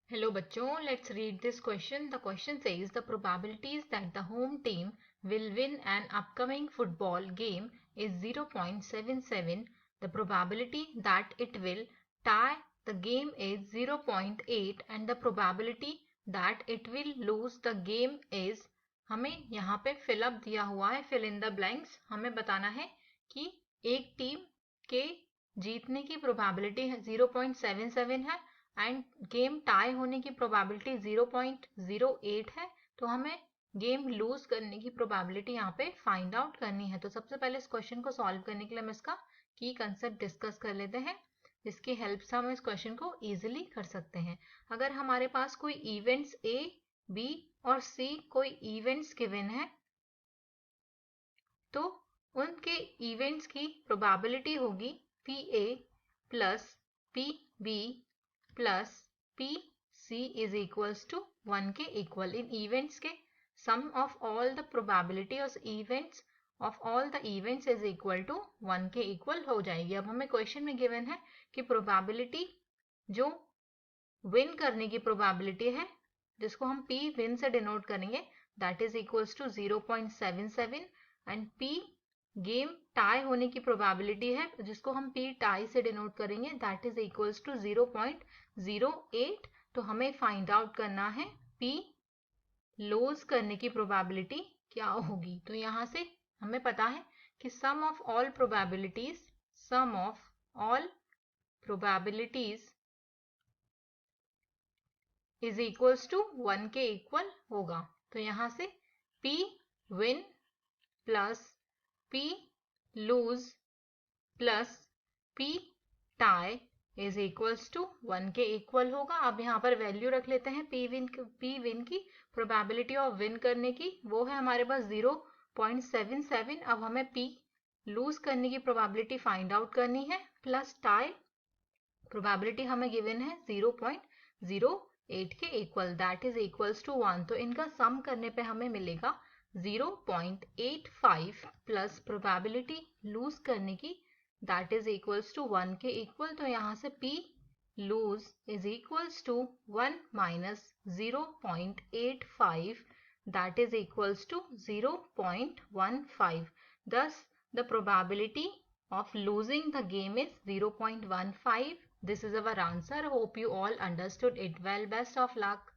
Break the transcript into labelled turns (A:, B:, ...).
A: Hello bachcho, let's read this question. The question says the probabilities that the home team will win an upcoming football game is 0.77. The probability that it will tie the game is 0.8 and the probability that it will lose the game is, हमें यहाँ पे fill up दिया हुआ है, fill in the blanks. हमें बताना है कि एक टीम के जीतने की probability 0.77 है एंड गेम टाई होने की प्रोबेबिलिटी 0.08 है, तो हमें गेम लूज करने की प्रोबेबिलिटी यहाँ पे फाइंड आउट करनी है। तो सबसे पहले इस क्वेश्चन को सॉल्व करने के लिए हम इसका की कंसेप्ट डिस्कस कर लेते हैं, जिसकी हेल्प से हम इस क्वेश्चन को इजीली कर सकते हैं। अगर हमारे पास कोई इवेंट्स ए, बी और सी कोई इवेंट्स गिवन है, तो उनके इवेंट्स की प्रोबेबिलिटी होगी P A plus P B plus P C is equals to 1 के इक्वल। इन इवेंट्स के sum of all the probability of events is equal to 1 के इक्वल हो जाएगी। अब हमें क्वेश्चन में गिवन है कि प्रोबेबिलिटी जो विन करने की प्रोबेबिलिटी है, जिसको हम पी विन से डिनोट करेंगे, that is equals to 0.77 and P game tie होने की प्रोबेबिलिटी है, जिसको हम पी टाई से डिनोट करेंगे, दैट इज इक्वल्स टू 0.08। तो हमें फाइंड आउट करना है पी लूज करने की प्रोबेबिलिटी क्या होगी। तो यहाँ से हमें पता है कि sum of all probabilities is equals to 1 के इक्वल होगा। तो यहाँ से P win plus P lose plus P tie is equals to 1 के इक्वल होगा। अब यहाँ पर वैल्यू रख लेते हैं P विन की प्रोबेबिलिटी ऑफ विन करने की, वो है हमारे पास 0.77। अब हमें P लूज करने की प्रोबेबिलिटी फाइंड आउट करनी है, प्लस टाई प्रोबेबिलिटी हमें गिवन है 0.08 के equal, that is equals to 1। तो इनका सम करने पे हमें मिलेगा 0.85 प्लस प्रोबेबिलिटी लूज करने की, दैट इज इक्वल्स टू 1 के इक्वल। तो यहाँ से P lose is equals to 1 minus 0.85, that is equals to 0.15। Thus the probability of losing the game is 0.15. This is our answer. Hope you all understood it well. Best of luck.